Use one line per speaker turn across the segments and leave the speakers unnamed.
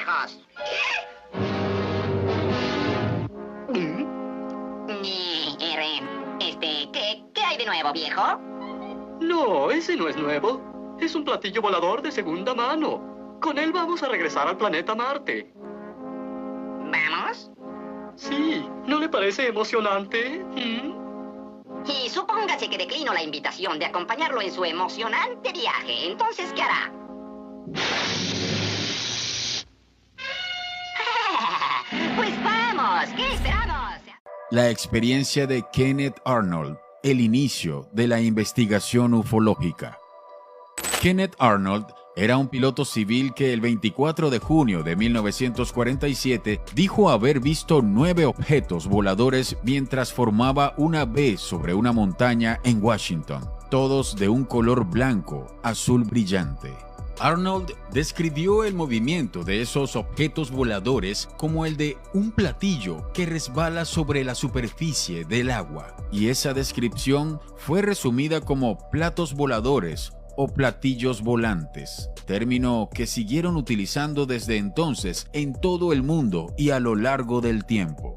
viejos. ¿Qué hay de nuevo, viejo?
No, ese no es nuevo. Es un platillo volador de segunda mano. Con él vamos a regresar al planeta Marte.
¿Vamos?
Sí, ¿no le parece emocionante?
Y supóngase que declino la invitación de acompañarlo en su emocionante viaje. Entonces, ¿qué hará? Pues vamos, ¿qué esperamos?
La experiencia de Kenneth Arnold, el inicio de la investigación ufológica. Kenneth Arnold era un piloto civil que el 24 de junio de 1947 dijo haber visto 9 objetos voladores mientras formaba una V sobre una montaña en Washington, todos de un color blanco, azul brillante. Arnold describió el movimiento de esos objetos voladores como el de un platillo que resbala sobre la superficie del agua, y esa descripción fue resumida como platos voladores o platillos volantes, término que siguieron utilizando desde entonces en todo el mundo y a lo largo del tiempo.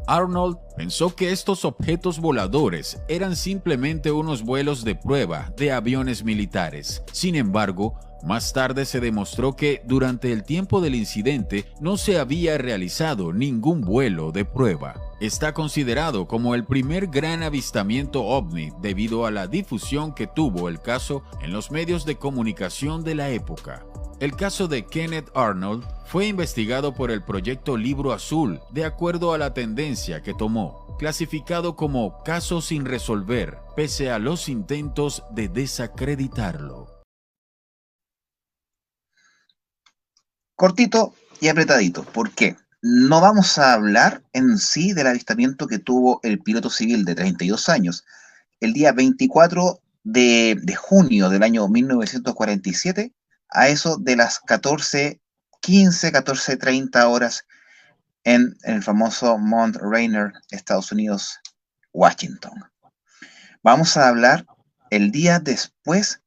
Arnold pensó que estos objetos voladores eran simplemente unos vuelos de prueba de aviones militares. Sin embargo, más tarde se demostró que durante el tiempo del incidente no se había realizado ningún vuelo de prueba. Está considerado como el primer gran avistamiento ovni debido a la difusión que tuvo el caso en los medios de comunicación de la época. El caso de Kenneth Arnold fue investigado por el proyecto Libro Azul de acuerdo a la tendencia que tomó, clasificado como caso sin resolver, pese a los intentos de desacreditarlo.
Cortito y apretadito. ¿Por qué? No vamos a hablar en sí del avistamiento que tuvo el piloto civil de 32 años el día 24 de junio del año 1947 a eso de las 14:15, 14:30 horas en el famoso Mount Rainier, Estados Unidos, Washington. Vamos a hablar el día después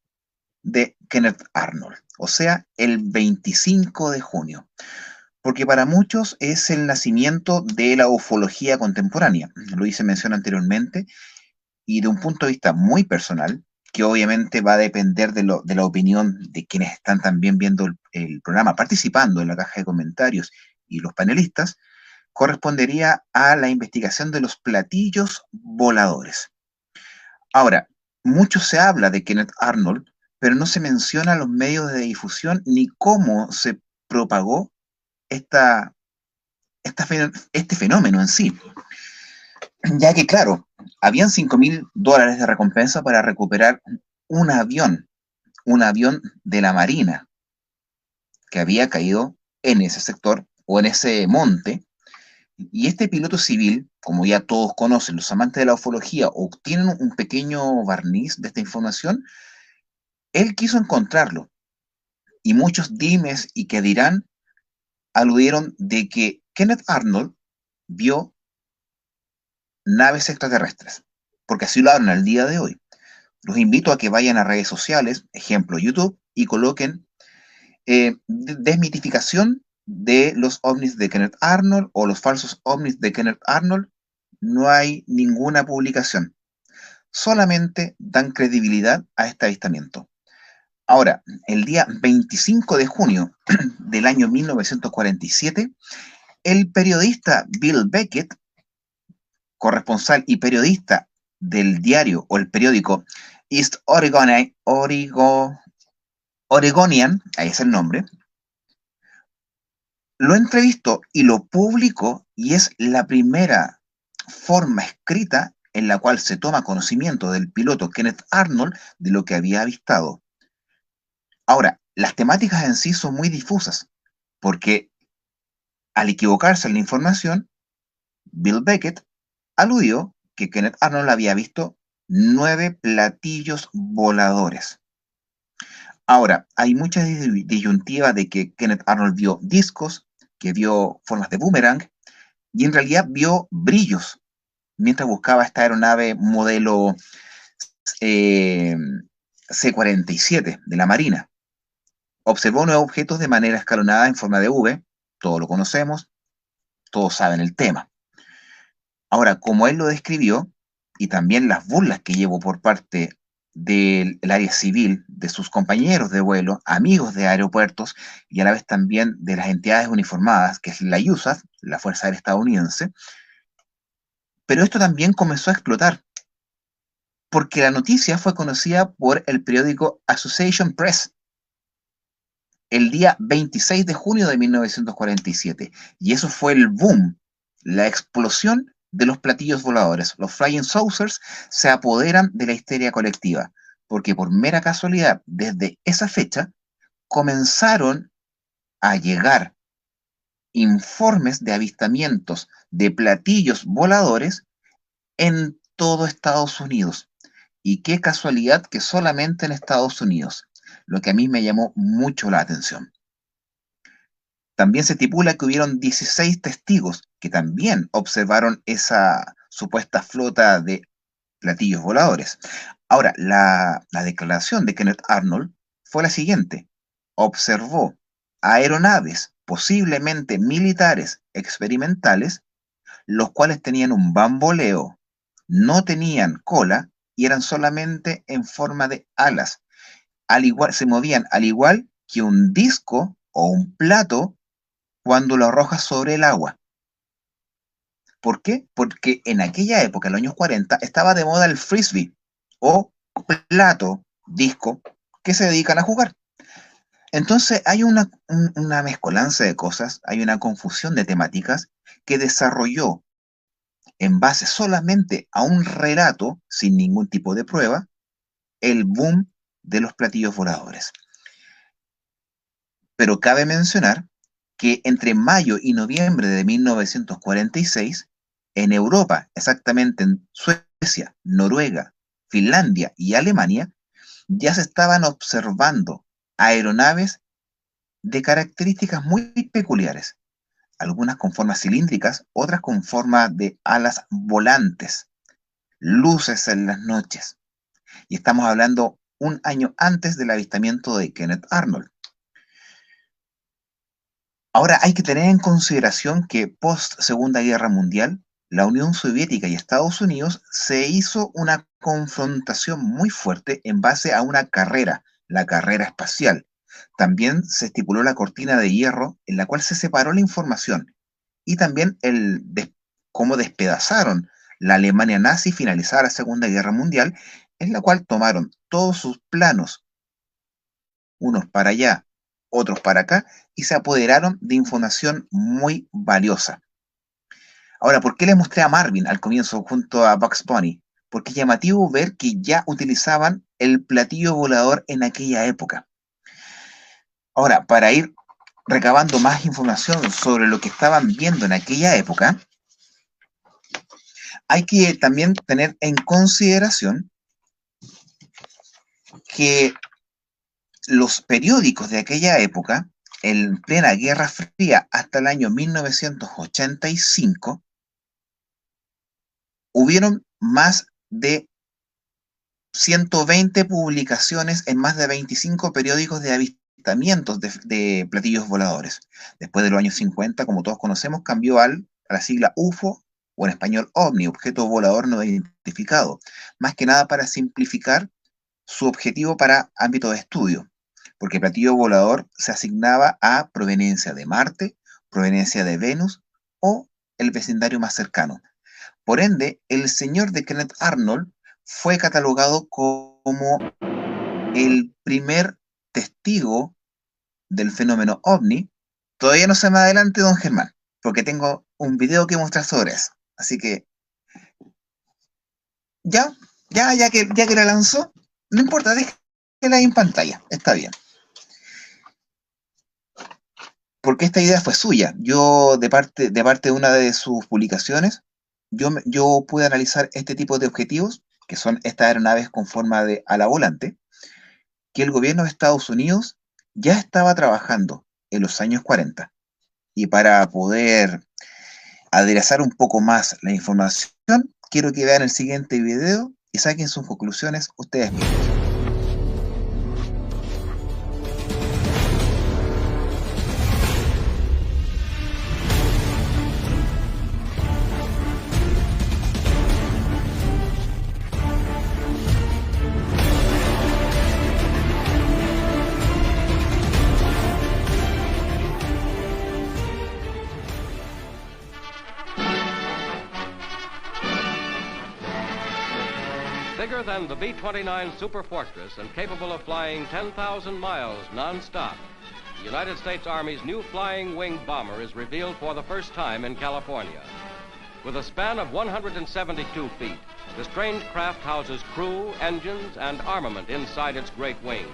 de Kenneth Arnold, o sea, el 25 de junio, porque para muchos es el nacimiento de la ufología contemporánea, lo hice mención anteriormente, y de un punto de vista muy personal, que obviamente va a depender de la opinión de quienes están también viendo el programa, participando en la caja de comentarios y los panelistas, correspondería a la investigación de los platillos voladores. Ahora, mucho se habla de Kenneth Arnold, pero no se menciona los medios de difusión ni cómo se propagó este fenómeno en sí. Ya que, claro, habían $5,000 de recompensa para recuperar un avión de la Marina que había caído en ese sector o en ese monte. Y este piloto civil, como ya todos conocen, los amantes de la ufología obtienen un pequeño barniz de esta información. Él quiso encontrarlo, y muchos dimes y que dirán aludieron de que Kenneth Arnold vio naves extraterrestres, porque así lo hablan al día de hoy. Los invito a que vayan a redes sociales, ejemplo YouTube, y coloquen desmitificación de los ovnis de Kenneth Arnold o los falsos ovnis de Kenneth Arnold. No hay ninguna publicación, solamente dan credibilidad a este avistamiento. Ahora, el día 25 de junio del año 1947, el periodista Bill Beckett, corresponsal y periodista del diario o el periódico East Oregonian, ahí es el nombre, lo entrevistó y lo publicó, y es la primera forma escrita en la cual se toma conocimiento del piloto Kenneth Arnold de lo que había avistado. Ahora, las temáticas en sí son muy difusas, porque al equivocarse en la información, Bill Beckett aludió que Kenneth Arnold había visto 9 platillos voladores. Ahora, hay mucha disyuntiva de que Kenneth Arnold vio discos, que vio formas de boomerang, y en realidad vio brillos mientras buscaba esta aeronave modelo C-47 de la Marina. Observó 9 objetos de manera escalonada en forma de V, todos lo conocemos, todos saben el tema. Ahora, como él lo describió, y también las burlas que llevó por parte del área civil, de sus compañeros de vuelo, amigos de aeropuertos, y a la vez también de las entidades uniformadas, que es la USAF, la Fuerza Aérea Estadounidense, pero esto también comenzó a explotar, porque la noticia fue conocida por el periódico Associated Press el día 26 de junio de 1947, y eso fue el boom, la explosión de los platillos voladores. Los flying saucers se apoderan de la histeria colectiva, porque por mera casualidad, desde esa fecha, comenzaron a llegar informes de avistamientos de platillos voladores en todo Estados Unidos. Y qué casualidad que solamente en Estados Unidos, lo que a mí me llamó mucho la atención. También se estipula que hubieron 16 testigos que también observaron esa supuesta flota de platillos voladores. Ahora, la declaración de Kenneth Arnold fue la siguiente. Observó aeronaves, posiblemente militares experimentales, los cuales tenían un bamboleo, no tenían cola y eran solamente en forma de alas. Se movían al igual que un disco o un plato cuando lo arrojas sobre el agua. ¿Por qué? Porque en aquella época, en los años 40, estaba de moda el frisbee o plato, disco, que se dedican a jugar. Entonces hay una mezcolanza de cosas, hay una confusión de temáticas que desarrolló en base solamente a un relato, sin ningún tipo de prueba, el boom de los platillos voladores. Pero cabe mencionar que entre mayo y noviembre de 1946, en Europa, exactamente en Suecia, Noruega, Finlandia y Alemania, ya se estaban observando aeronaves de características muy peculiares, algunas con formas cilíndricas, otras con forma de alas volantes, luces en las noches. Y estamos hablando un año antes del avistamiento de Kenneth Arnold. Ahora hay que tener en consideración que post Segunda Guerra Mundial, la Unión Soviética y Estados Unidos se hizo una confrontación muy fuerte en base a una carrera, la carrera espacial. También se estipuló la cortina de hierro en la cual se separó la información y también cómo despedazaron la Alemania nazi finalizada la Segunda Guerra Mundial, en la cual tomaron todos sus planos, unos para allá, otros para acá, y se apoderaron de información muy valiosa. Ahora, ¿por qué les mostré a Marvin al comienzo junto a Bugs Bunny? Porque es llamativo ver que ya utilizaban el platillo volador en aquella época. Ahora, para ir recabando más información sobre lo que estaban viendo en aquella época, hay que también tener en consideración que los periódicos de aquella época, en plena Guerra Fría hasta el año 1985, hubieron más de 120 publicaciones en más de 25 periódicos de avistamientos de platillos voladores. Después de los años 50, como todos conocemos, cambió a la sigla UFO, o en español OVNI, objeto volador no identificado, más que nada para simplificar su objetivo para ámbito de estudio, porque platillo volador se asignaba a proveniencia de Marte, proveniencia de Venus o el vecindario más cercano. Por ende, el señor de Kenneth Arnold fue catalogado como el primer testigo del fenómeno OVNI. Todavía no se me adelante, don Germán, porque tengo un video que mostrar sobre eso. Así que, ya que la lanzó, no importa, déjela ahí en pantalla, está bien. Porque esta idea fue suya. Yo, de parte de una de sus publicaciones, yo pude analizar este tipo de objetivos, que son estas aeronaves con forma de ala volante, que el gobierno de Estados Unidos ya estaba trabajando en los años 40. Y para poder aderezar un poco más la información, quiero que vean el siguiente video y saquen sus conclusiones ustedes mismos.
Bigger than the B-29 Super Fortress and capable of flying 10,000 miles non-stop, the United States Army's new flying wing bomber is revealed for the first time in California. With a span of 172 feet, the strange craft houses crew, engines, and armament inside its great wings.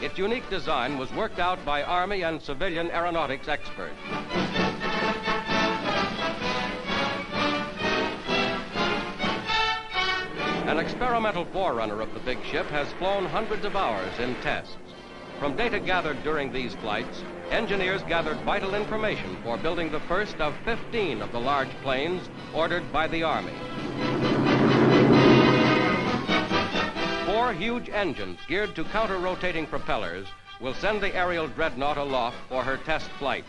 Its unique design was worked out by Army and civilian aeronautics experts. An experimental forerunner of the big ship has flown hundreds of hours in tests. From data gathered during these flights, engineers gathered vital information for building the first of 15 of the large planes ordered by the Army. 4 huge engines geared to counter-rotating propellers will send the aerial dreadnought aloft for her test flights.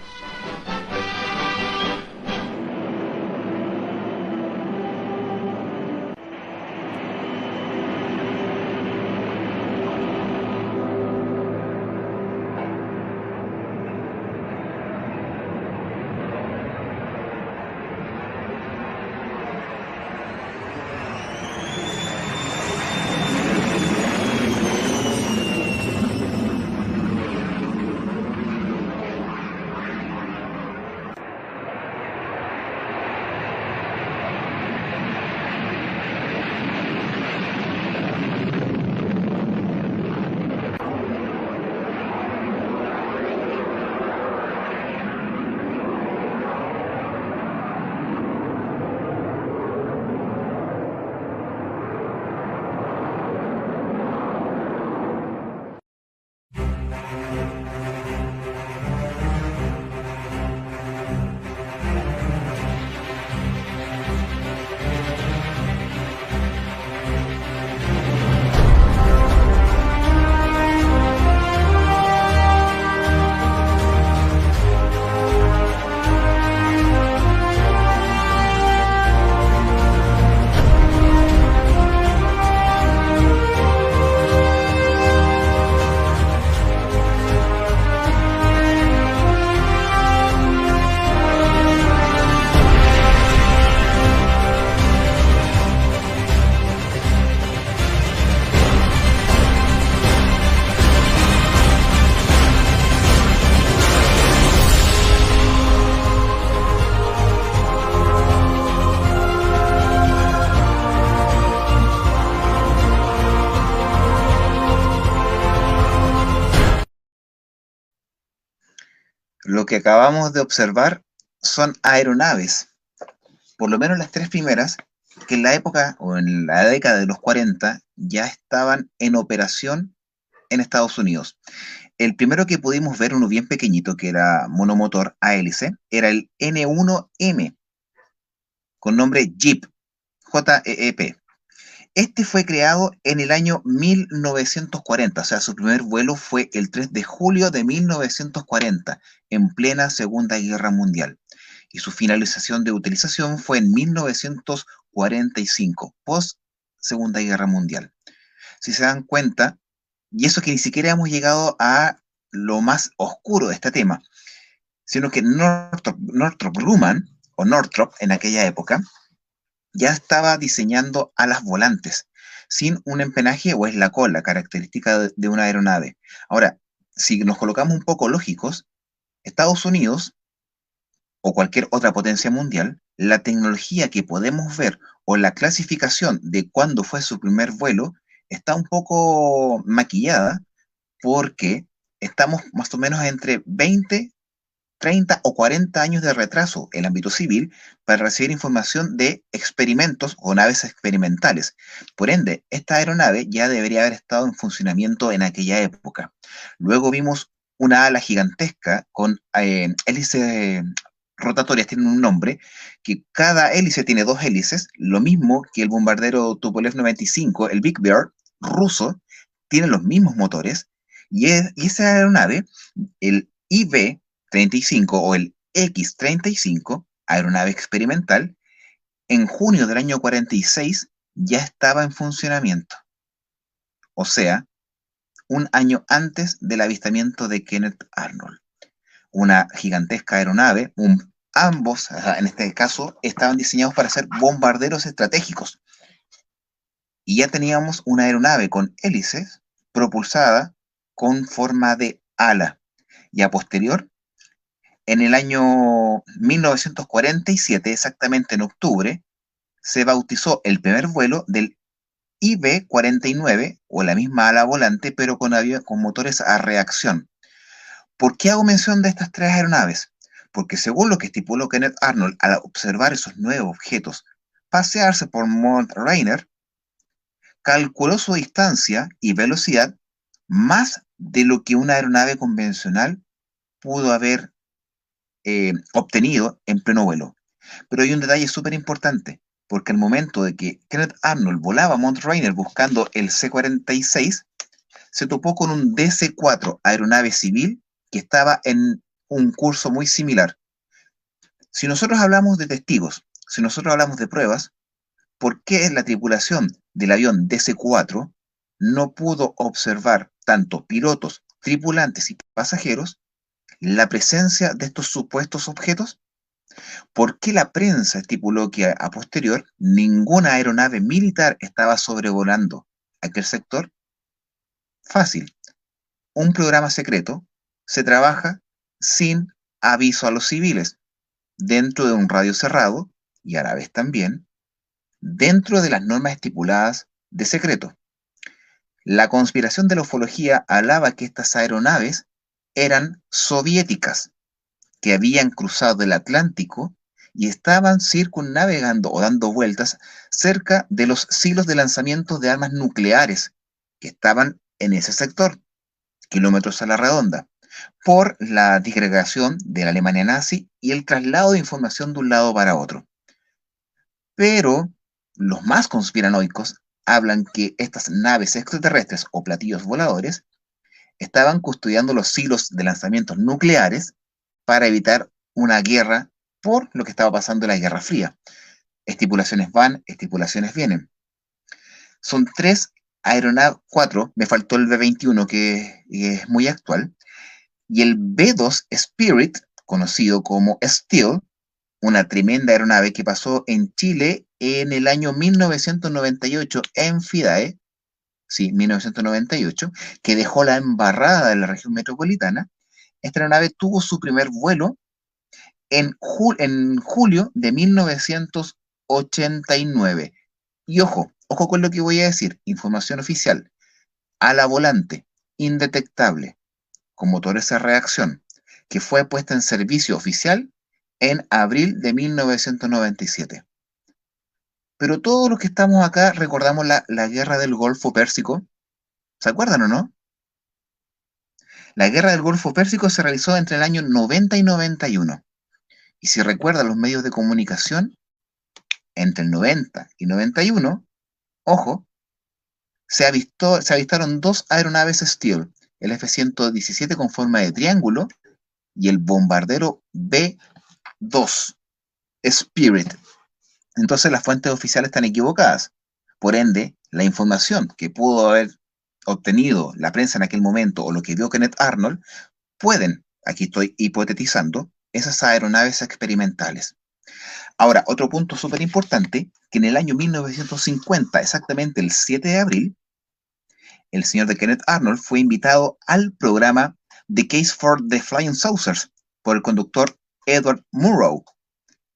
Lo que acabamos de observar son aeronaves, por lo menos las 3 primeras, que en la época o en la década de los 40 ya estaban en operación en Estados Unidos. El primero que pudimos ver, uno bien pequeñito, que era monomotor a hélice, era el N-1M, con nombre Jeep, J-E-E-P. Este fue creado en el año 1940, o sea, su primer vuelo fue el 3 de julio de 1940, en plena Segunda Guerra Mundial. Y su finalización de utilización fue en 1945, post Segunda Guerra Mundial. Si se dan cuenta, y eso que ni siquiera hemos llegado a lo más oscuro de este tema, sino que Northrop Grumman, o Northrop en aquella época, ya estaba diseñando alas volantes, sin un empenaje o es la cola, característica de una aeronave. Ahora, si nos colocamos un poco lógicos, Estados Unidos, o cualquier otra potencia mundial, la tecnología que podemos ver o la clasificación de cuándo fue su primer vuelo está un poco maquillada porque estamos más o menos entre 20, 30 o 40 años de retraso en el ámbito civil para recibir información de experimentos o naves experimentales. Por ende, esta aeronave ya debería haber estado en funcionamiento en aquella época. Luego vimos una ala gigantesca con hélices rotatorias, tienen un nombre, que cada hélice tiene 2 hélices, lo mismo que el bombardero Tupolev 95, el Big Bear ruso, tiene los mismos motores, y esa aeronave, el IB-35 o el X-35, aeronave experimental, en junio del año 46 ya estaba en funcionamiento. O sea, un año antes del avistamiento de Kenneth Arnold. Una gigantesca aeronave, ambos, en este caso, estaban diseñados para ser bombarderos estratégicos. y ya teníamos una aeronave con hélices propulsada con forma de ala. Y a posterior, en el año 1947, exactamente en octubre, se bautizó el primer vuelo del IB-49, o la misma ala volante, pero con motores a reacción. ¿Por qué hago mención de estas tres aeronaves? Porque según lo que estipuló Kenneth Arnold al observar esos nuevos objetos pasearse por Mount Rainier, calculó su distancia y velocidad más de lo que una aeronave convencional pudo haber obtenido en pleno vuelo. Pero hay un detalle súper importante, porque al momento de que Kenneth Arnold volaba a Mount Rainier buscando el C-46, se topó con un DC-4, aeronave civil, que estaba en un curso muy similar. Si nosotros hablamos de testigos, si nosotros hablamos de pruebas, ¿por qué la tripulación del avión DC-4 no pudo observar, tanto pilotos, tripulantes y pasajeros, la presencia de estos supuestos objetos? ¿Por qué la prensa estipuló que a posterior ninguna aeronave militar estaba sobrevolando aquel sector? Fácil. Un programa secreto se trabaja sin aviso a los civiles, dentro de un radio cerrado y a la vez también dentro de las normas estipuladas de secreto. La conspiración de la ufología alaba que estas aeronaves eran soviéticas, que habían cruzado el Atlántico y estaban circunnavegando o dando vueltas cerca de los silos de lanzamiento de armas nucleares que estaban en ese sector, kilómetros a la redonda, por la disgregación de la Alemania nazi y el traslado de información de un lado para otro. Pero los más conspiranoicos hablan que estas naves extraterrestres o platillos voladores estaban custodiando los silos de lanzamientos nucleares para evitar una guerra por lo que estaba pasando en la Guerra Fría. Estipulaciones van, estipulaciones vienen. Son tres aeronaves, cuatro, me faltó el B-21 que es muy actual, y el B-2 Spirit, conocido como Steele, una tremenda aeronave que pasó en Chile en el año 1998 en Fidae, sí, 1998, que dejó la embarrada de la región metropolitana. Esta aeronave tuvo su primer vuelo en julio de 1989. Y ojo con lo que voy a decir, información oficial, ala volante, indetectable, con motores a reacción, que fue puesta en servicio oficial en abril de 1997. Pero todos los que estamos acá recordamos la guerra del Golfo Pérsico. ¿Se acuerdan o no? La guerra del Golfo Pérsico se realizó entre el año 90 y 91. Y si recuerdan los medios de comunicación, entre el 90 y 91, ojo, se avistaron dos aeronaves Steele, el F-117 con forma de triángulo y el bombardero B-2 Spirit. Entonces las fuentes oficiales están equivocadas. Por ende, la información que pudo haber obtenido la prensa en aquel momento o lo que vio Kenneth Arnold, pueden, aquí estoy hipotetizando, esas aeronaves experimentales. Ahora, otro punto súper importante, que en el año 1950, exactamente el 7 de abril, el señor de Kenneth Arnold fue invitado al programa The Case for the Flying Saucers por el conductor Edward Murrow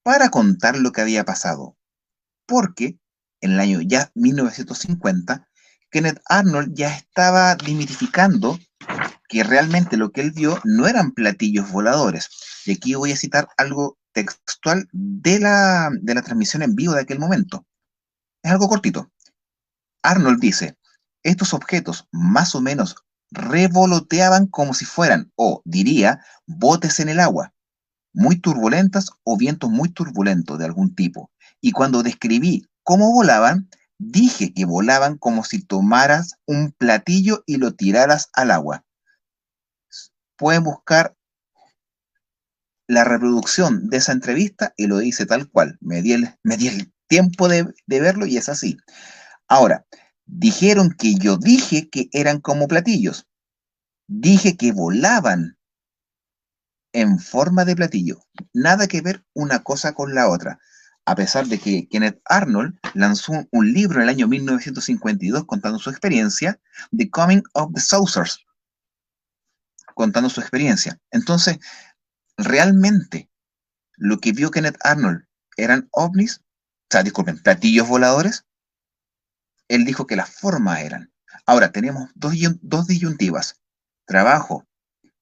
para contar lo que había pasado. Porque en el año ya 1950, Kenneth Arnold ya estaba dimitificando que realmente lo que él vio no eran platillos voladores. Y aquí voy a citar algo textual de la transmisión en vivo de aquel momento. Es algo cortito. Arnold dice, estos objetos más o menos revoloteaban como si fueran, o diría, botes en el agua, muy turbulentas o vientos muy turbulentos de algún tipo. Y cuando describí cómo volaban, dije que volaban como si tomaras un platillo y lo tiraras al agua. Pueden buscar la reproducción de esa entrevista y lo dice tal cual. Me di el tiempo de verlo y es así. Ahora, dijeron que yo dije que eran como platillos. Dije que volaban en forma de platillo. Nada que ver una cosa con la otra. a pesar de que Kenneth Arnold lanzó un libro en el año 1952 contando su experiencia, The Coming of the Saucers, contando su experiencia. Entonces, realmente, lo que vio Kenneth Arnold eran ovnis, o sea, disculpen, platillos voladores. Él dijo que las formas eran. Ahora, tenemos dos disyuntivas. Trabajo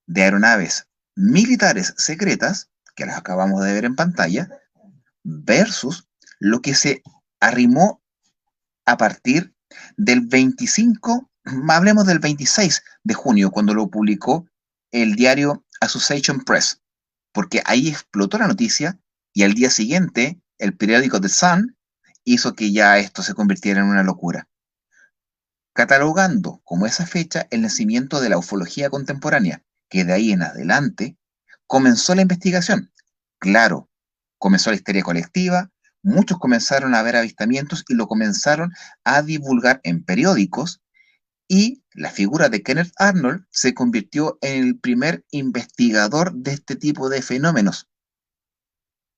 de aeronaves militares secretas, que las acabamos de ver en pantalla, versus lo que se arrimó a partir del 25, hablemos del 26 de junio, cuando lo publicó el diario Association Press, porque ahí explotó la noticia y al día siguiente el periódico The Sun hizo que ya esto se convirtiera en una locura, catalogando como esa fecha el nacimiento de la ufología contemporánea, que de ahí en adelante comenzó la investigación. Claro, comenzó la histeria colectiva, muchos comenzaron a ver avistamientos y lo comenzaron a divulgar en periódicos, y la figura de Kenneth Arnold se convirtió en el primer investigador de este tipo de fenómenos,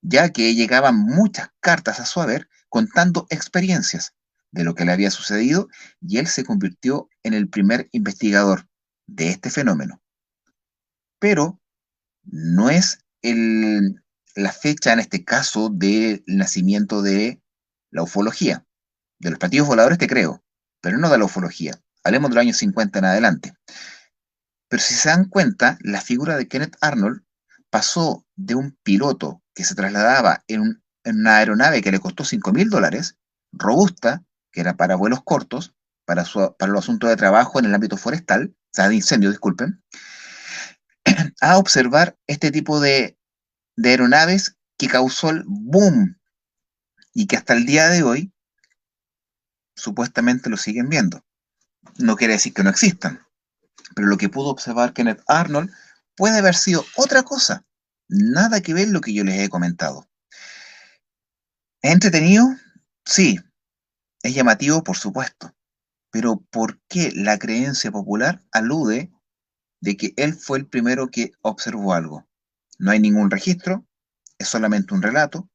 ya que llegaban muchas cartas a su haber contando experiencias de lo que le había sucedido, y él se convirtió en el primer investigador de este fenómeno. Pero no es la fecha en este caso del nacimiento de la ufología. De los platillos voladores te creo, pero no de la ufología. Hablemos de los años 50 en adelante. Pero si se dan cuenta, la figura de Kenneth Arnold pasó de un piloto que se trasladaba en una aeronave que le costó $5.000, robusta, que era para vuelos cortos, para los asuntos de trabajo en el ámbito forestal, o sea, de incendio, disculpen, a observar este tipo de aeronaves que causó el boom y que hasta el día de hoy supuestamente lo siguen viendo. No quiere decir que no existan, pero lo que pudo observar Kenneth Arnold puede haber sido otra cosa, nada que ver lo que yo les he comentado. ¿Es entretenido? Sí. Es llamativo, por supuesto, pero ¿por qué la creencia popular alude de que él fue el primero que observó algo? No hay ningún registro, es solamente un relato,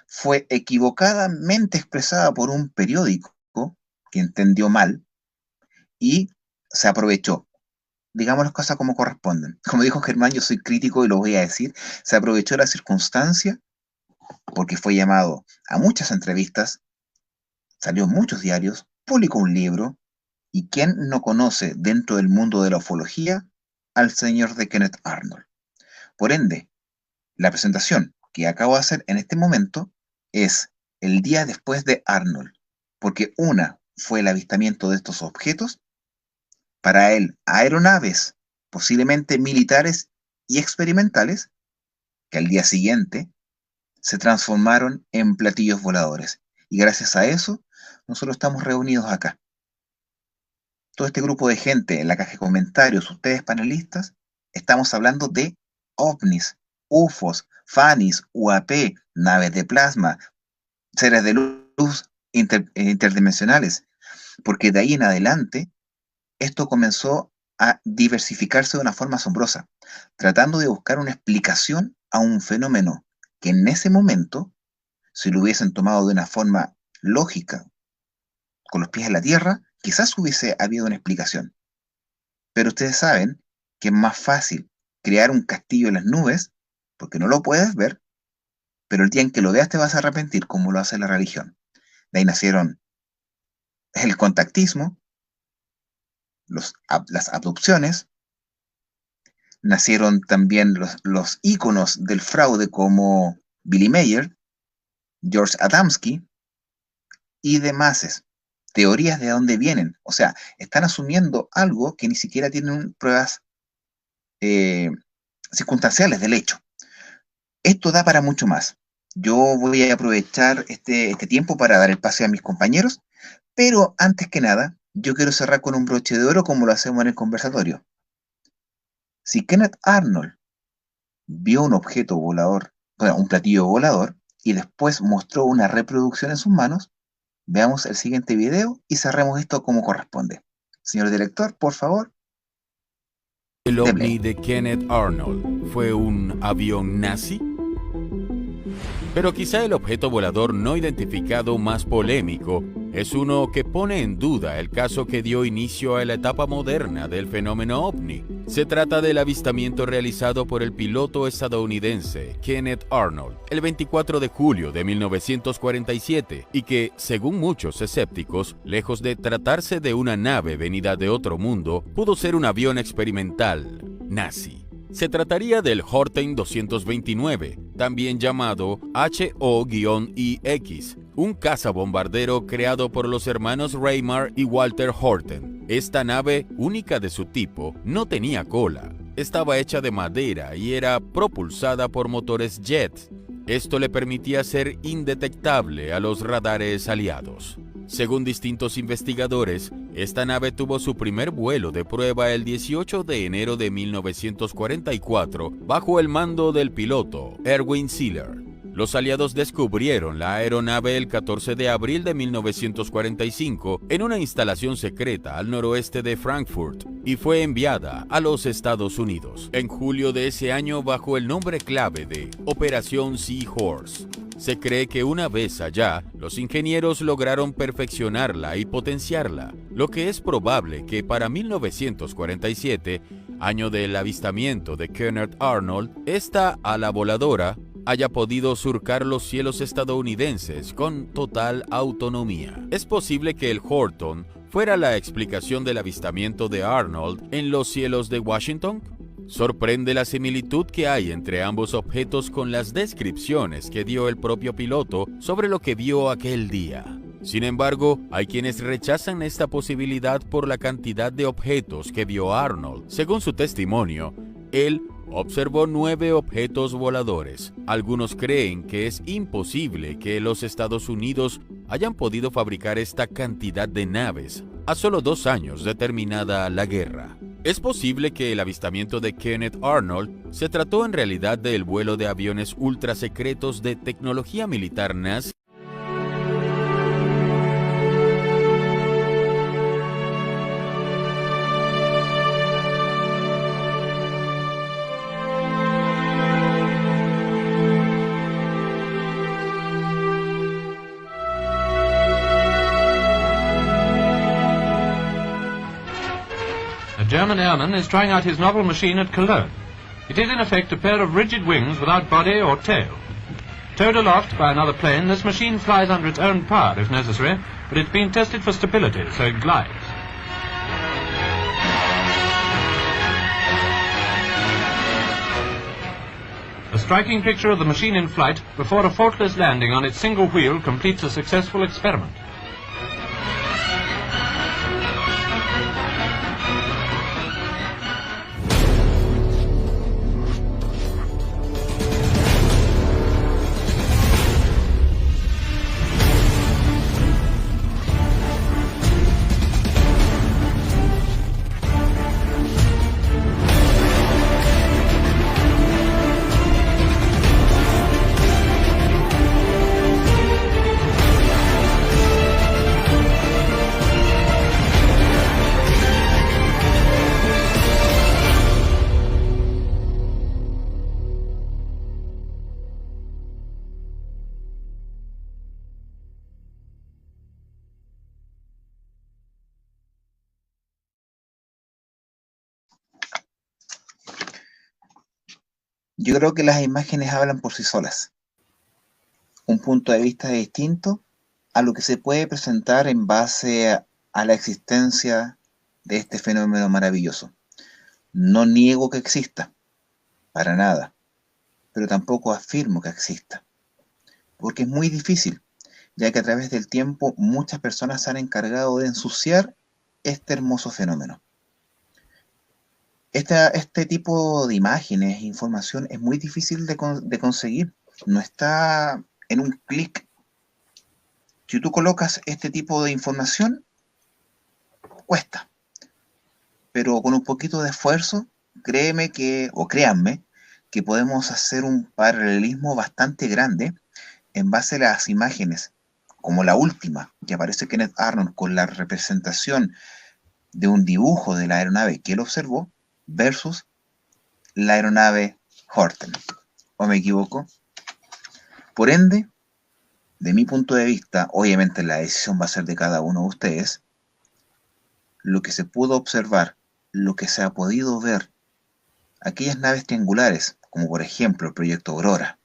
fue equivocadamente expresada por un periódico que entendió mal y se aprovechó. Digamos las cosas como corresponden. Como dijo Germán, yo soy crítico y lo voy a decir, se aprovechó la circunstancia porque fue llamado a muchas entrevistas, salió en muchos diarios, publicó un libro, y ¿quién no conoce dentro del mundo de la ufología al señor de Kenneth Arnold? Por ende, la presentación que acabo de hacer en este momento es el día después de Arnold, porque una fue el avistamiento de estos objetos, para él aeronaves, posiblemente militares y experimentales, que al día siguiente se transformaron en platillos voladores. Y gracias a eso, nosotros estamos reunidos acá. Todo este grupo de gente en la caja de comentarios, ustedes panelistas, estamos hablando de ovnis, UFOs, FANIS, UAP, naves de plasma, seres de luz interdimensionales, porque de ahí en adelante esto comenzó a diversificarse de una forma asombrosa, tratando de buscar una explicación a un fenómeno que en ese momento, si lo hubiesen tomado de una forma lógica, con los pies en la tierra, quizás hubiese habido una explicación. Pero ustedes saben que es más fácil crear un castillo en las nubes, porque no lo puedes ver, pero el día en que lo veas te vas a arrepentir, como lo hace la religión. De ahí nacieron el contactismo, las abducciones, nacieron también los íconos del fraude como Billy Mayer, George Adamski y demás. Teorías de dónde vienen. O sea, están asumiendo algo que ni siquiera tienen pruebas circunstanciales del hecho. Esto da para mucho más. Yo voy a aprovechar este tiempo para dar el pase a mis compañeros, pero antes que nada, yo quiero cerrar con un broche de oro como lo hacemos en el conversatorio. Si Kenneth Arnold vio un objeto volador, bueno, un platillo volador, y después mostró una reproducción en sus manos, veamos el siguiente video y cerremos esto como corresponde. Señor director, por favor.
¿El ovni de Kenneth Arnold fue un avión nazi? Pero quizá el objeto volador no identificado más polémico es uno que pone en duda el caso que dio inicio a la etapa moderna del fenómeno ovni. Se trata del avistamiento realizado por el piloto estadounidense Kenneth Arnold el 24 de julio de 1947 y que, según muchos escépticos, lejos de tratarse de una nave venida de otro mundo, pudo ser un avión experimental nazi. Se trataría del Horten 229, también llamado HO-IX, un cazabombardero creado por los hermanos Reimar y Walter Horten. Esta nave, única de su tipo, no tenía cola. Estaba hecha de madera y era propulsada por motores jet. Esto le permitía ser indetectable a los radares aliados. Según distintos investigadores, esta nave tuvo su primer vuelo de prueba el 18 de enero de 1944 bajo el mando del piloto Erwin Siller. Los aliados descubrieron la aeronave el 14 de abril de 1945 en una instalación secreta al noroeste de Frankfurt y fue enviada a los Estados Unidos en julio de ese año bajo el nombre clave de Operación Seahorse. Se cree que una vez allá, los ingenieros lograron perfeccionarla y potenciarla, lo que es probable que para 1947, año del avistamiento de Kenneth Arnold, esta ala voladora haya podido surcar los cielos estadounidenses con total autonomía. Es posible que el Horton fuera la explicación del avistamiento de Arnold en los cielos de Washington. Sorprende la similitud que hay entre ambos objetos con las descripciones que dio el propio piloto sobre lo que vio aquel día. Sin embargo, hay quienes rechazan esta posibilidad por la cantidad de objetos que vio Arnold. Según su testimonio, él observó 9 objetos voladores. Algunos creen que es imposible que los Estados Unidos hayan podido fabricar esta cantidad de naves a solo 2 años de terminada la guerra. Es posible que el avistamiento de Kenneth Arnold se trató en realidad del vuelo de aviones ultrasecretos de tecnología militar nazi.
A German airman is trying out his novel machine at Cologne. It is in effect a pair of rigid wings without body or tail. Towed aloft by another plane, this machine flies under its own power if necessary, but it's been tested for stability, so it glides. A striking picture of the machine in flight before a faultless landing on its single wheel completes a successful experiment.
Yo creo que las imágenes hablan por sí solas. Un punto de vista distinto a lo que se puede presentar en base a la existencia de este fenómeno maravilloso. No niego que exista, para nada, pero tampoco afirmo que exista, porque es muy difícil, ya que a través del tiempo muchas personas se han encargado de ensuciar este hermoso fenómeno. Este tipo de imágenes e información es muy difícil de conseguir. No está en un clic. Si tú colocas este tipo de información, cuesta. Pero con un poquito de esfuerzo, créanme que podemos hacer un paralelismo bastante grande en base a las imágenes, como la última, que aparece Kenneth Arnold con la representación de un dibujo de la aeronave que él observó, versus la aeronave Horten. ¿O me equivoco? Por ende, de mi punto de vista, obviamente la decisión va a ser de cada uno de ustedes, lo que se pudo observar, lo que se ha podido ver, aquellas naves triangulares, como por ejemplo el proyecto Aurora,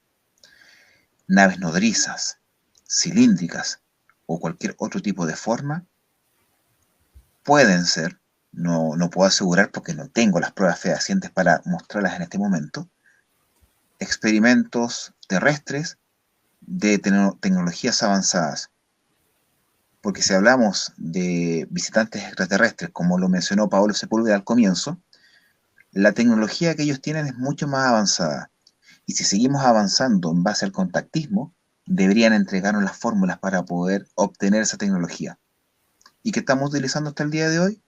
naves nodrizas, cilíndricas o cualquier otro tipo de forma, pueden ser, no puedo asegurar porque no tengo las pruebas fehacientes para mostrarlas en este momento, experimentos terrestres de tecnologías avanzadas. Porque si hablamos de visitantes extraterrestres, como lo mencionó Paolo Sepúlveda al comienzo, la tecnología que ellos tienen es mucho más avanzada. Y si seguimos avanzando en base al contactismo, deberían entregarnos las fórmulas para poder obtener esa tecnología. ¿Y qué estamos utilizando hasta el día de hoy?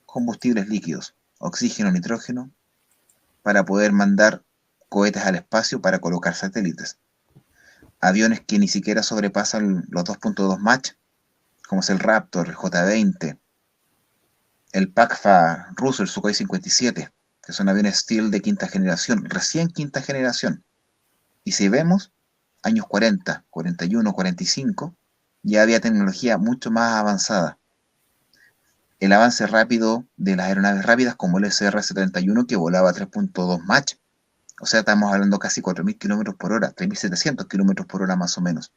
Combustibles líquidos, oxígeno, nitrógeno, para poder mandar cohetes al espacio para colocar satélites. Aviones que ni siquiera sobrepasan los 2.2 Mach, como es el Raptor, el J-20, el PACFA ruso, el Sukhoi 57, que son aviones Steel de quinta generación, recién quinta generación. Y si vemos, años 40, 41, 45, ya había tecnología mucho más avanzada. El avance rápido de las aeronaves rápidas como el SR-71 que volaba a 3.2 Mach, o sea, estamos hablando casi 4.000 km por hora, 3.700 km por hora más o menos.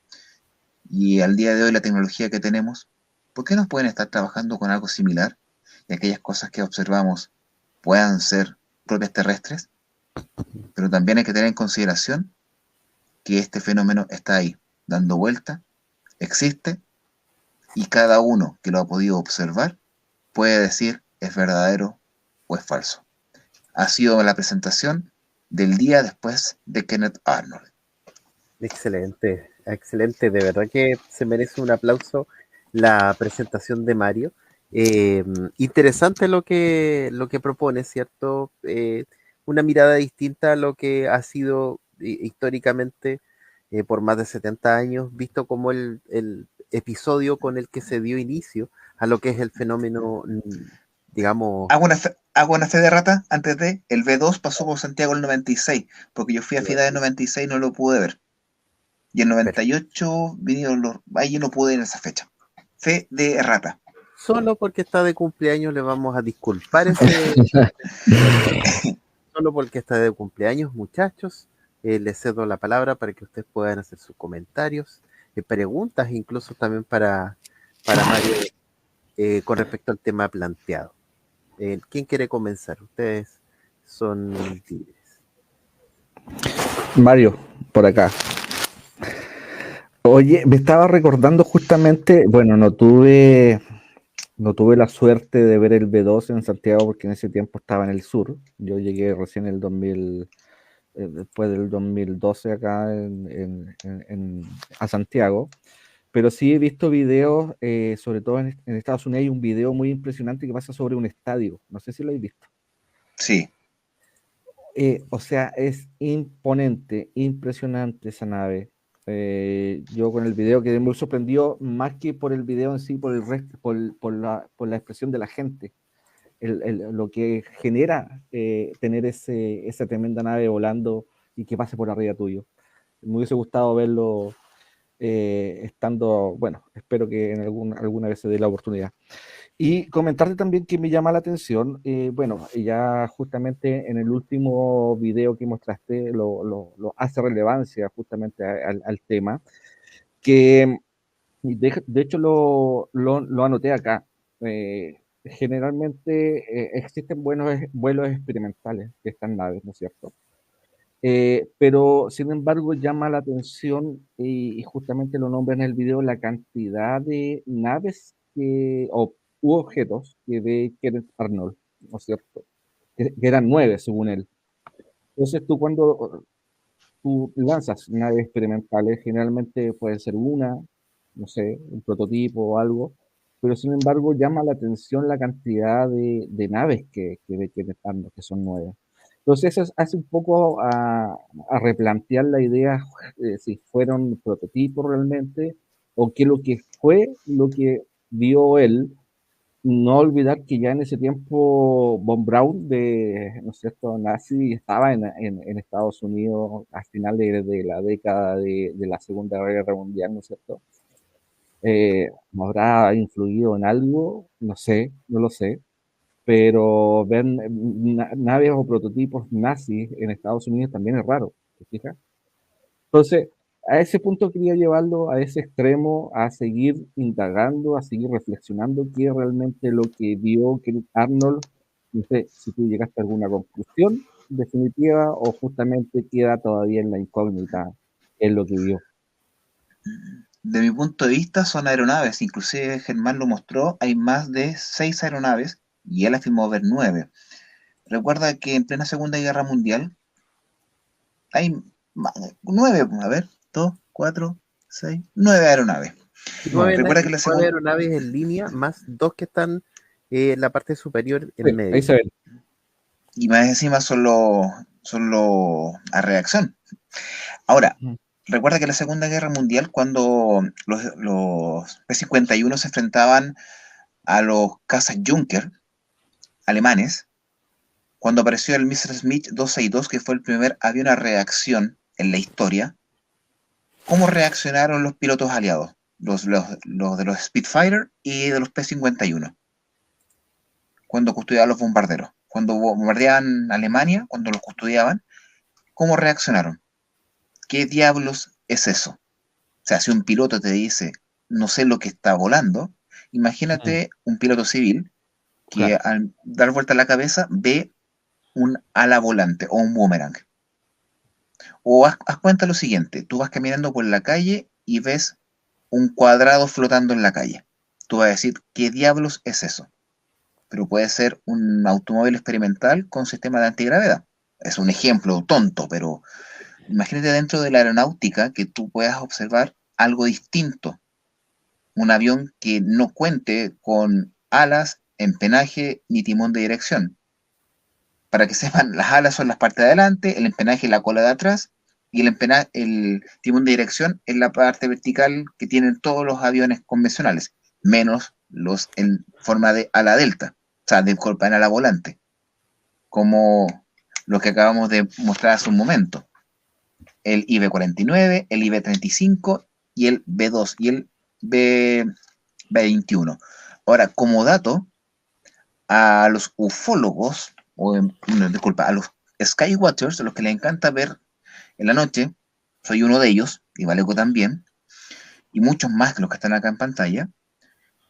Y al día de hoy la tecnología que tenemos, ¿por qué no pueden estar trabajando con algo similar? Y aquellas cosas que observamos puedan ser propias terrestres, pero también hay que tener en consideración que este fenómeno está ahí, dando vuelta, existe, y cada uno que lo ha podido observar puede decir es verdadero o es falso. Ha sido la presentación del día después de Kenneth Arnold.
Excelente, excelente, de verdad que se merece un aplauso la presentación de Mario. Interesante lo que propone, ¿cierto? Una mirada distinta a lo que ha sido históricamente por más de 70 años, visto como el episodio con el que se dio inicio a lo que es el fenómeno, digamos...
Hago una fe de rata antes de... El B2 pasó por Santiago el 96, porque yo fui a FIDA en 96 y no lo pude ver. Y en 98 vinieron ahí no pude ir en esa fecha. Fe de rata.
Solo porque está de cumpleaños le vamos a disculpar solo porque está de cumpleaños, muchachos. Les cedo la palabra para que ustedes puedan hacer sus comentarios, preguntas, incluso también para Mario con respecto al tema planteado. ¿Quién quiere comenzar? Ustedes son libres.
Mario, por acá. Oye, me estaba recordando justamente, bueno, no tuve la suerte de ver el B2 en Santiago porque en ese tiempo estaba en el sur. Yo llegué recién en el 2000, después del 2012 acá a Santiago. Pero sí he visto videos, sobre todo en Estados Unidos hay un video muy impresionante que pasa sobre un estadio. No sé si lo habéis visto.
Sí.
O sea, es imponente, impresionante esa nave. Yo con el video quedé muy sorprendido, más que por el video en sí, por la expresión de la gente. Lo que genera tener esa tremenda nave volando y que pase por arriba tuyo. Me hubiese gustado verlo estando, bueno, espero que en alguna vez se dé la oportunidad. Y comentarte también que me llama la atención, bueno, ya justamente en el último video que mostraste lo hace relevancia justamente al tema, que de hecho lo anoté acá. Generalmente existen buenos vuelos experimentales de estas naves, ¿no es cierto? Pero sin embargo llama la atención y justamente lo nombra en el video la cantidad de naves u objetos que ve Kenneth Arnold, ¿no es cierto? Que eran 9 según él. Entonces cuando tú lanzas naves experimentales, generalmente puede ser una, no sé, un prototipo o algo, pero sin embargo llama la atención la cantidad de naves que ve Kenneth Arnold, que son 9. Entonces eso hace un poco a replantear la idea si fueron prototipos realmente o qué lo que fue lo que vio él no olvidar que ya en ese tiempo Von Braun, ¿no es cierto?, nazi, estaba en Estados Unidos a finales de la década de la Segunda Guerra Mundial, ¿no es cierto? ¿No habrá influido en algo? No sé, no lo sé, pero ver naves o prototipos nazis en Estados Unidos también es raro, ¿te fijas? Entonces, a ese punto quería llevarlo, a ese extremo, a seguir indagando, a seguir reflexionando qué es realmente lo que vio Kenneth Arnold. No sé si tú llegaste a alguna conclusión definitiva o justamente queda todavía en la incógnita en lo que vio.
De mi punto de vista son aeronaves, inclusive Germán lo mostró, hay más de 6 aeronaves y él afirmó ver 9. Recuerda que en plena Segunda Guerra Mundial hay 9, a ver, 2, 4, 6, 9 aeronaves. Recuerda que la
nueve
segunda...
aeronaves en línea, más 2 que están en la parte superior en
Sí,
medio.
ahí se ve.
Y más encima son los a reacción. Ahora, recuerda que la Segunda Guerra Mundial, cuando los P-51 se enfrentaban a los cazas Junker alemanes, cuando apareció el Messerschmitt 262, que fue el primer avión a reacción en la historia, ¿cómo reaccionaron los pilotos aliados? Los de los Spitfire y de los P-51, cuando custodiaban los bombarderos. Cuando bombardeaban Alemania, cuando los custodiaban, ¿cómo reaccionaron? ¿Qué diablos es eso? O sea, si un piloto te dice, no sé lo que está volando, imagínate un piloto civil que al dar vuelta a la cabeza ve un ala volante o un boomerang. O haz cuenta lo siguiente, tú vas caminando por la calle y ves un cuadrado flotando en la calle. Tú vas a decir, ¿qué diablos es eso? Pero puede ser un automóvil experimental con sistema de antigravedad. Es un ejemplo tonto, pero imagínate dentro de la aeronáutica que tú puedas observar algo distinto. Un avión que no cuente con alas, empenaje ni timón de dirección. Para que sepan, las alas son las partes de adelante, el empenaje es la cola de atrás y el timón de dirección es la parte vertical que tienen todos los aviones convencionales, menos los en forma de ala delta, o sea, de en ala volante, como lo que acabamos de mostrar hace un momento. El IB-49, el IB-35 y el B-2 y el B-21. Ahora, como dato, a los ufólogos, disculpa, a los skywatchers, a los que les encanta ver en la noche, soy uno de ellos, y Valeco también, y muchos más de los que están acá en pantalla,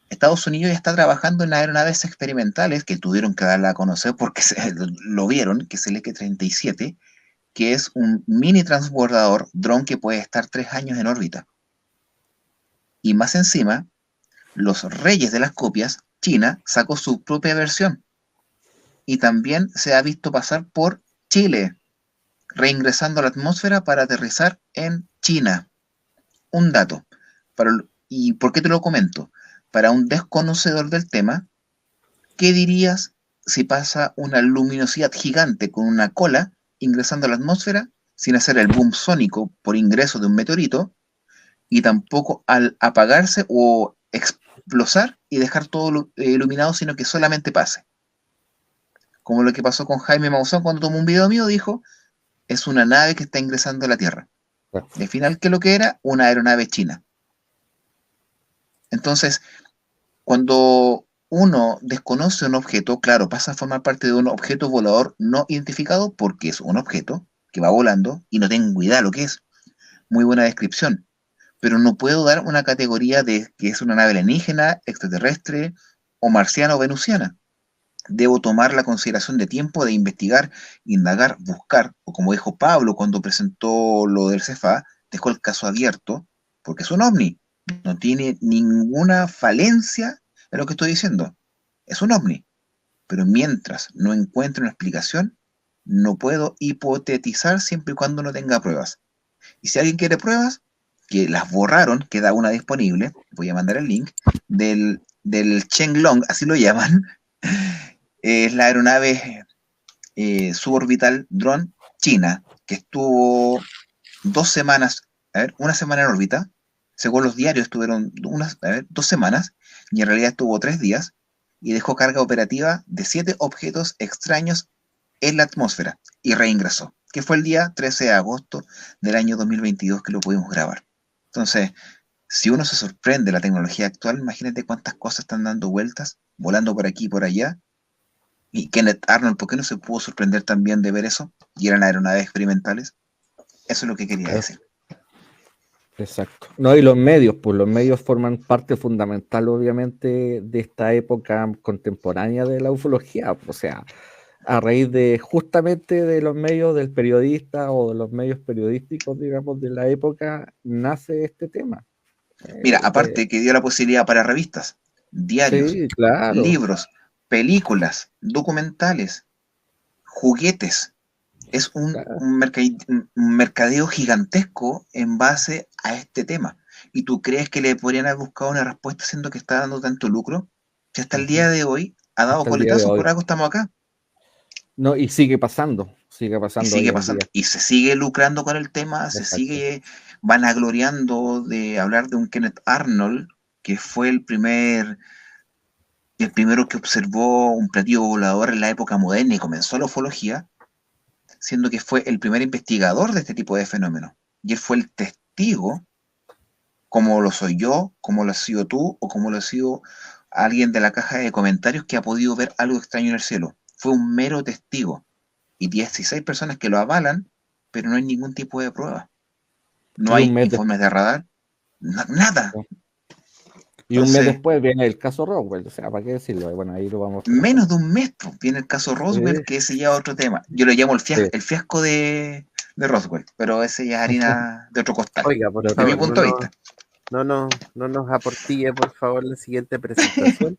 Estados Unidos ya está trabajando en aeronaves experimentales que tuvieron que darla a conocer porque lo vieron, que es el X-37, que es un mini transbordador dron que puede estar 3 años en órbita. Y más encima, los reyes de las copias, China, sacó su propia versión. Y también se ha visto pasar por Chile, reingresando a la atmósfera para aterrizar en China. Un dato. ¿Y por qué te lo comento? Para un desconocedor del tema, ¿qué dirías si pasa una luminosidad gigante con una cola ingresando a la atmósfera sin hacer el boom sónico por ingreso de un meteorito y tampoco al apagarse o explosar y dejar todo iluminado, sino que solamente pase? Como lo que pasó con Jaime Maussan cuando tomó un video mío, dijo, es una nave que está ingresando a la Tierra. Y al final, ¿qué es lo que era? Una aeronave china. Entonces, cuando uno desconoce un objeto, claro, pasa a formar parte de un objeto volador no identificado porque es un objeto que va volando y no tengo idea de lo que es. Muy buena descripción. Pero no puedo dar una categoría de que es una nave alienígena, extraterrestre o marciana o venusiana. Debo tomar la consideración de tiempo de investigar, indagar, buscar, o como dijo Pablo cuando presentó lo del CFA, dejó el caso abierto, porque es un ovni, no tiene ninguna falencia en lo que estoy diciendo, es un ovni, pero mientras no encuentre una explicación, no puedo hipotetizar siempre y cuando no tenga pruebas. Y si alguien quiere pruebas, que las borraron, queda una disponible, voy a mandar el link, del Chenglong, así lo llaman, es la aeronave suborbital drone china, que estuvo 2 semanas, una semana en órbita, según los diarios estuvieron 2 semanas, y en realidad estuvo 3 días, y dejó carga operativa de 7 objetos extraños en la atmósfera y reingresó, que fue el día 13 de agosto del año 2022 que lo pudimos grabar. Entonces, si uno se sorprende de la tecnología actual, imagínate cuántas cosas están dando vueltas, volando por aquí y por allá. Y Kenneth Arnold, ¿por qué no se pudo sorprender también de ver eso? Y eran aeronaves experimentales. Eso es lo que quería decir.
Exacto. No, y los medios, pues los medios forman parte fundamental, obviamente, de esta época contemporánea de la ufología. O sea, a raíz de justamente de los medios del periodista o de los medios periodísticos, digamos, de la época, nace este tema.
Mira, aparte que dio la posibilidad para revistas, diarios,
Sí, claro.
libros, películas, documentales, juguetes. Es un mercadeo gigantesco en base a este tema. ¿Y tú crees que le podrían haber buscado una respuesta siendo que está dando tanto lucro? Si hasta el día de hoy ha dado coletazos, por algo estamos acá.
No, y sigue pasando. Sigue pasando.
Y sigue pasando. Y se sigue lucrando con el tema, se sigue vanagloriando de hablar de un Kenneth Arnold, que fue el primero que observó un platillo volador en la época moderna y comenzó la ufología, siendo que fue el primer investigador de este tipo de fenómenos. Y él fue el testigo, como lo soy yo, como lo has sido tú, o como lo ha sido alguien de la caja de comentarios que ha podido ver algo extraño en el cielo. Fue un mero testigo. Y 16 personas que lo avalan, pero no hay ningún tipo de prueba. No hay informes de radar, nada.
Y un mes después viene el caso Roswell, o sea, ¿para qué decirlo? Bueno, ahí lo vamos a...
Menos de un mes viene el caso Roswell, que ese ya es otro tema. Yo lo llamo el fiasco de Roswell, pero ese ya es harina de otro costal.
Oiga, por
de mi punto de vista.
No nos aportille, por favor, la siguiente presentación.